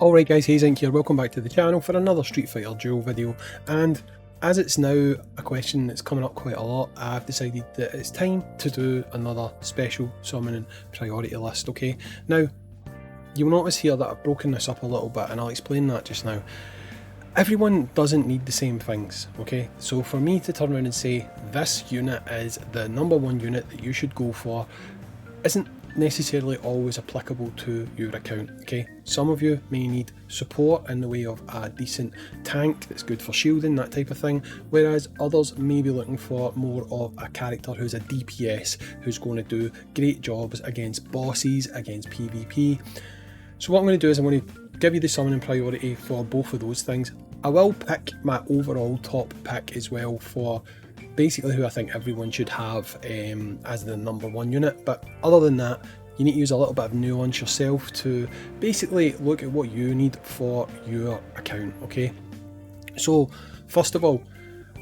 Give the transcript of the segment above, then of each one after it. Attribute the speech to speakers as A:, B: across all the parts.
A: Alright guys, Hayzink here, welcome back to the channel for another Street Fighter Duel video, and as it's now a question that's coming up quite a lot, I've decided that it's time to do another special summoning priority list, okay? Now, you'll notice here that I've broken this up a little bit and I'll explain that just now. Everyone doesn't need the same things, okay? So for me to turn around and say this unit is the number one unit that you should go for isn't necessarily always applicable to your account, okay? Some of you may need support in the way of a decent tank that's good for shielding, that type of thing, whereas others may be looking for more of a character who's a DPS, who's going to do great jobs against bosses, against PvP. So what I'm going to do is I'm going to give you the summoning priority for both of those things. I will pick my overall top pick as well for basically who I think everyone should have as the number one unit, but other than that you need to use a little bit of nuance yourself to basically look at what you need for your account, okay? So first of all,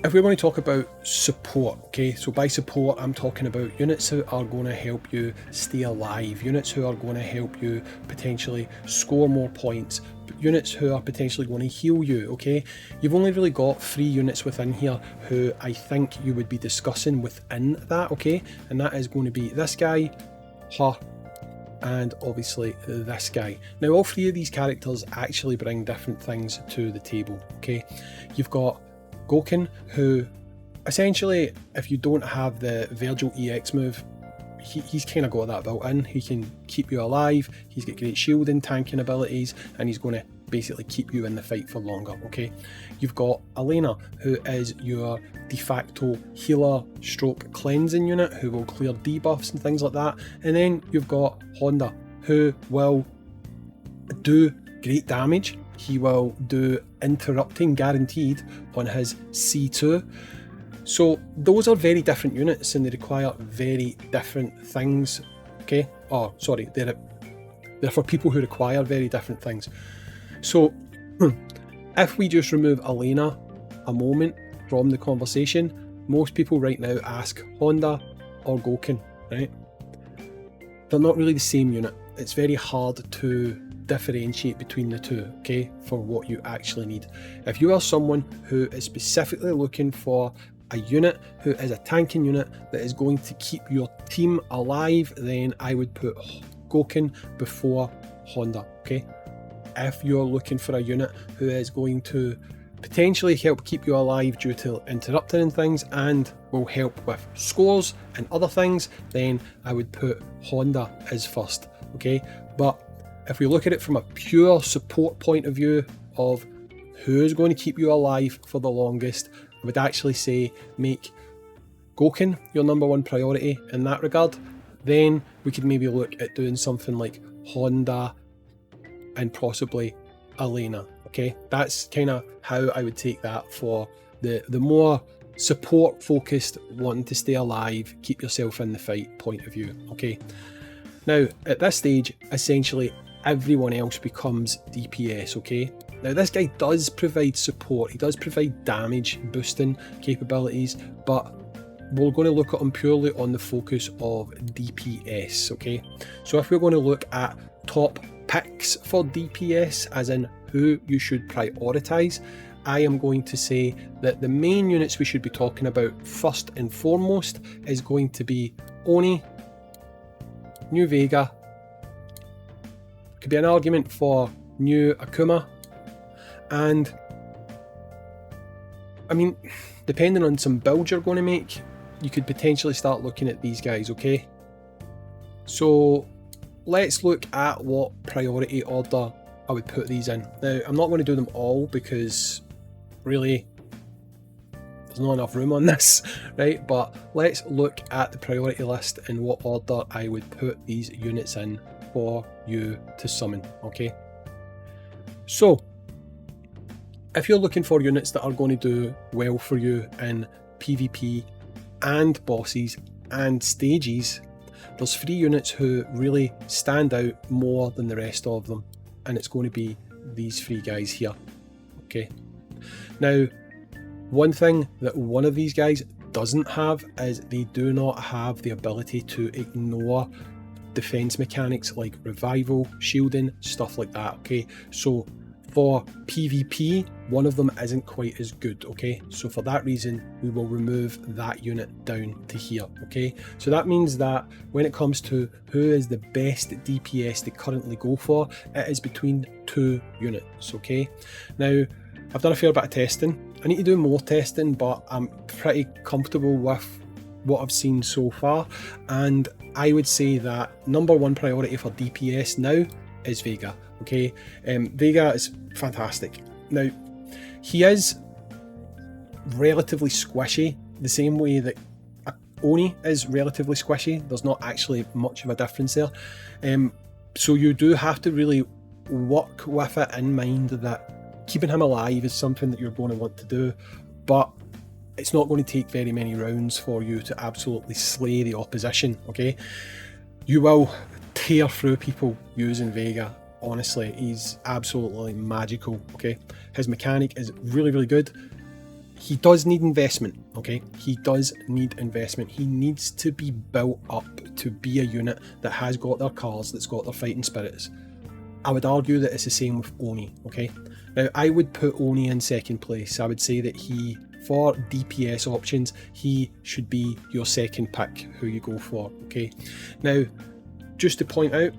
A: if we're going to talk about support, okay, so by support I'm talking about units who are going to help you stay alive, units who are going to help you potentially score more points, units who are potentially going to heal you, okay? You've only really got 3 units within here who I think you would be discussing within that, okay? And that is going to be this guy, her, and obviously this guy. Now all 3 of these characters actually bring different things to the table, okay? You've got Goken, who essentially, if you don't have the Virgil EX move, he's kind of got that built in. He can keep you alive, he's got great shielding, tanking abilities, and he's going to basically keep you in the fight for longer, okay? You've got Elena, who is your de facto healer stroke cleansing unit, who will clear debuffs and things like that. And then you've got Honda, who will do great damage. He will do interrupting guaranteed on his C2. So those are very different units and they require very different things, okay? Oh, sorry, they're for people who require very different things. So if we just remove Elena a moment from the conversation, most people right now ask Honda or Goken, right? They're not really the same unit. It's very hard to differentiate between the two, okay, for what you actually need. If you are someone who is specifically looking for a unit who is a tanking unit that is going to keep your team alive, then I would put Goken before Honda, okay? If you're looking for a unit who is going to potentially help keep you alive due to interrupting and things and will help with scores and other things, then I would put Honda as first, okay? But if we look at it from a pure support point of view of who's going to keep you alive for the longest, I would actually say make Goken your number one priority in that regard. Then we could maybe look at doing something like Honda and possibly Elena, okay? That's kind of how I would take that for the more support focused, wanting to stay alive, keep yourself in the fight point of view, okay? Now at this stage, essentially everyone else becomes DPS, okay? Now this guy does provide support, he does provide damage boosting capabilities, but we're going to look at him purely on the focus of DPS, okay? So if we're going to look at top picks for DPS, as in who you should prioritize, I am going to say that the main units we should be talking about first and foremost is going to be Oni, new Vega, could be an argument for new Akuma, and I mean, depending on some builds you're going to make, you could potentially start looking at these guys, okay? So let's look at what priority order I would put these in. Now, I'm not going to do them all because really there's not enough room on this, right? But let's look at the priority list and what order I would put these units in for you to summon, okay? So if you're looking for units that are going to do well for you in PvP and bosses and stages, there's 3 units who really stand out more than the rest of them, and it's going to be these 3 guys here, okay? Now, one thing that one of these guys doesn't have is they do not have the ability to ignore defense mechanics like revival, shielding, stuff like that, okay? So for PvP, one of them isn't quite as good, okay? So for that reason, we will remove that unit down to here, okay? So that means that when it comes to who is the best DPS to currently go for, it is between 2 units, okay? Now, I've done a fair bit of testing. I need to do more testing, but I'm pretty comfortable with what I've seen so far, and I would say that number 1 priority for DPS now is Vega, okay? Vega is fantastic. Now, he is relatively squishy, the same way that Oni is relatively squishy. There's not actually much of a difference there. So you do have to really work with it in mind that keeping him alive is something that you're going to want to do, but it's not going to take very many rounds for you to absolutely slay the opposition, okay? You will tear through people using Vega. Honestly, he's absolutely magical, okay? His mechanic is really, really good. He does need investment, okay? He does need investment. He needs to be built up to be a unit that has got their cars, that's got their fighting spirits. I would argue that it's the same with Oni, okay? Now, I would put Oni in second place. I would say that he, for DPS options, he should be your second pick, who you go for, okay? Now, just to point out,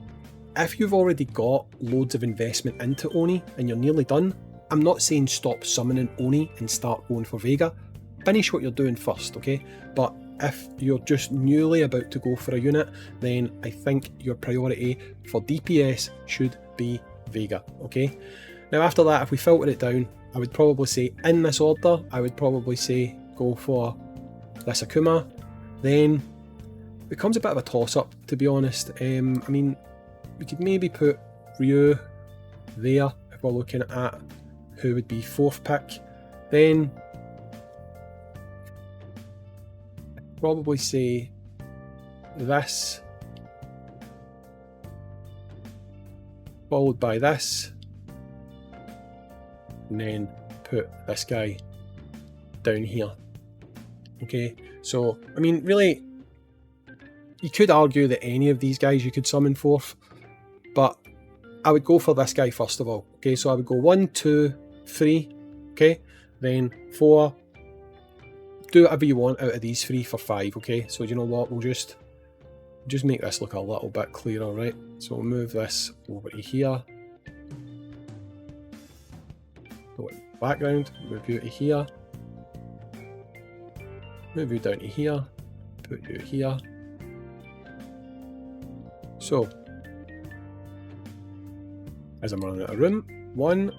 A: if you've already got loads of investment into Oni and you're nearly done, I'm not saying stop summoning Oni and start going for Vega. Finish what you're doing first, okay? But if you're just newly about to go for a unit, then I think your priority for DPS should be Vega, okay? Now after that, if we filter it down, I would probably say, in this order, I would probably say go for this Akuma. Then it becomes a bit of a toss-up, to be honest. I mean, we could maybe put Ryu there if we're looking at who would be 4th pick. Then I'd probably say this, followed by this, and then put this guy down here. Okay, so I mean, really, you could argue that any of these guys you could summon 4th, but I would go for this guy first of all. Okay, so I would go 1, 2, 3, okay, then 4. Do whatever you want out of these 3 for 5, okay? So you know what, we'll just make this look a little bit clearer, right? So we'll move this over to here. Go in background, move you to here. Move you down to here, put you here. So, as I'm running out of room, 1,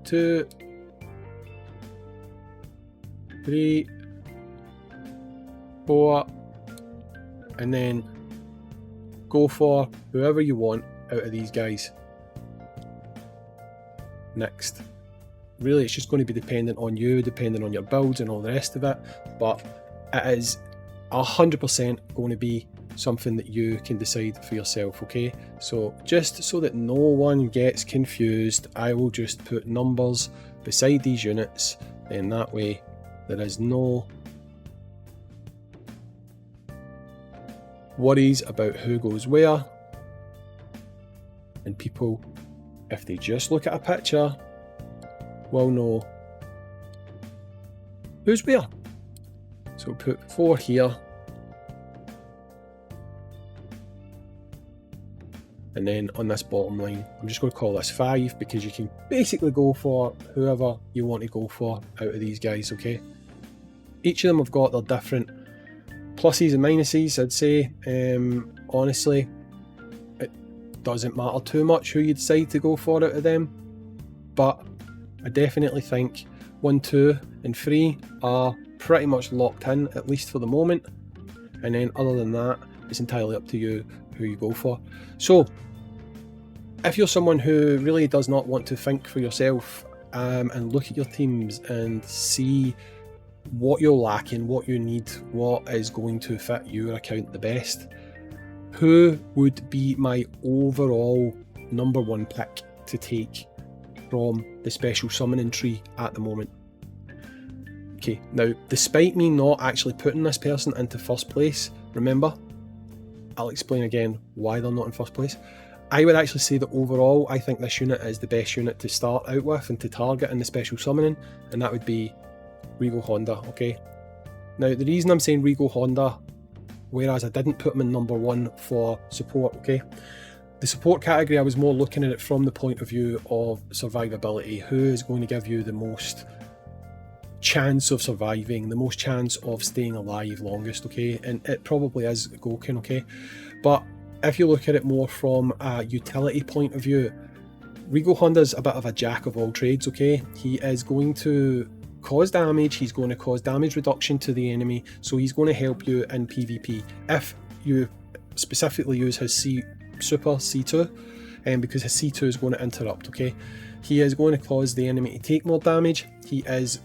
A: 2, 3, 4, and then go for whoever you want out of these guys. Next. Really, it's just going to be dependent on you, depending on your builds and all the rest of it, but it is 100% going to be something that you can decide for yourself, okay? So just so that no one gets confused, I will just put numbers beside these units, then that way there is no worries about who goes where, and people, if they just look at a picture, will know who's where. So put 4 here, and then on this bottom line, I'm just going to call this 5 because you can basically go for whoever you want to go for out of these guys, okay? Each of them have got their different pluses and minuses, I'd say. Honestly, it doesn't matter too much who you decide to go for out of them, but I definitely think 1, 2 and 3 are pretty much locked in, at least for the moment, and then other than that, it's entirely up to you who you go for. So if you're someone who really does not want to think for yourself and look at your teams and see what you're lacking, what you need, what is going to fit your account the best, who would be my overall number 1 pick to take from the special summoning tree at the moment? Okay, now despite me not actually putting this person into first place, remember, I'll explain again why they're not in first place. I would actually say that overall, I think this unit is the best unit to start out with and to target in the special summoning, and that would be Regal Honda, okay? Now, the reason I'm saying Regal Honda, whereas I didn't put him in number 1 for support, okay? The support category, I was more looking at it from the point of view of survivability. Who is going to give you the most chance of surviving, the most chance of staying alive longest, okay? And it probably is Gouken, okay? But if you look at it more from a utility point of view, Regal Honda's a bit of a jack of all trades, okay? He is going to cause damage, he's going to cause damage reduction to the enemy, so he's going to help you in PvP. If you specifically use his Super C2, because his C2 is going to interrupt, okay? He is going to cause the enemy to take more damage. He is,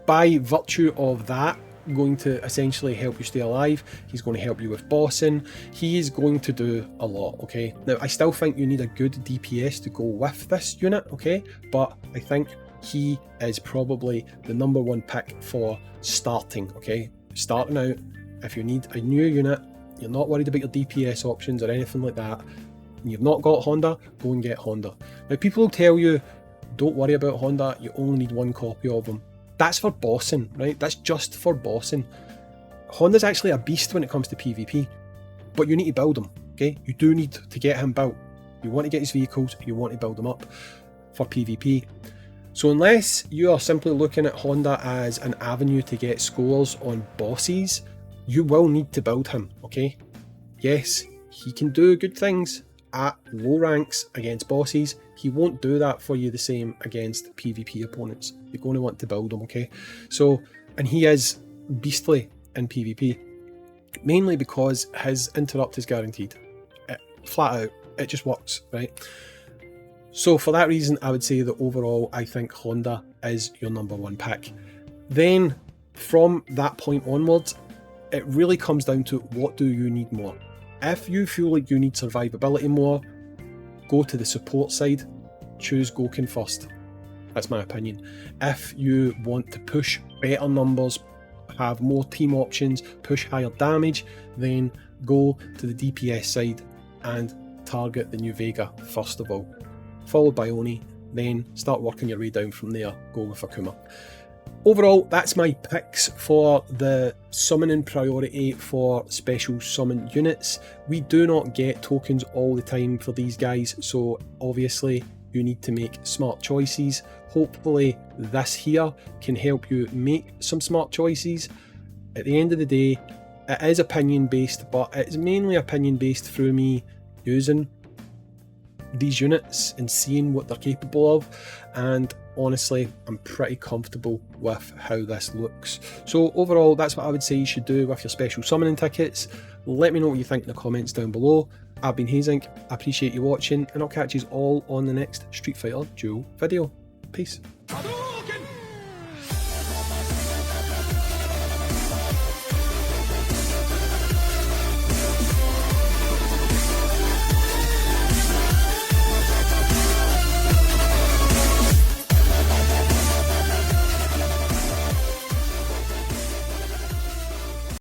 A: by virtue of that, going to essentially help you stay alive. He's going to help you with bossing. He is going to do a lot, okay? Now, I still think you need a good DPS to go with this unit, okay? But I think he is probably the number 1 pick for starting, okay? Starting out, if you need a new unit, you're not worried about your DPS options or anything like that, and you've not got Honda, go and get Honda. Now, people will tell you, don't worry about Honda, you only need 1 copy of him. That's for bossing, right? That's just for bossing. Honda's actually a beast when it comes to PvP, but you need to build him, okay? You do need to get him built. You want to get his vehicles, you want to build them up for PvP. So unless you are simply looking at Honda as an avenue to get scores on bosses, you will need to build him, okay? Yes, he can do good things at low ranks against bosses. He won't do that for you the same against PvP opponents. You're going to want to build him, okay? So, and he is beastly in PvP, mainly because his interrupt is guaranteed. Flat out, it just works, right? So for that reason, I would say that overall, I think Honda is your number 1 pick. Then, from that point onwards, it really comes down to what do you need more. If you feel like you need survivability more, go to the support side, choose Gouken first. That's my opinion. If you want to push better numbers, have more team options, push higher damage, then go to the DPS side and target the new Vega first of all, followed by Oni, then start working your way down from there, go with Akuma. Overall, that's my picks for the summoning priority for special summon units. We do not get tokens all the time for these guys, so obviously you need to make smart choices. Hopefully this here can help you make some smart choices. At the end of the day, it is opinion based, but it's mainly opinion based through me using these units and seeing what they're capable of, and honestly I'm pretty comfortable with how this looks. So overall, that's what I would say you should do with your special summoning tickets. Let me know what you think in the comments down below. I've been Hayzink, I appreciate you watching, and I'll catch you all on the next Street Fighter Duel video. Peace.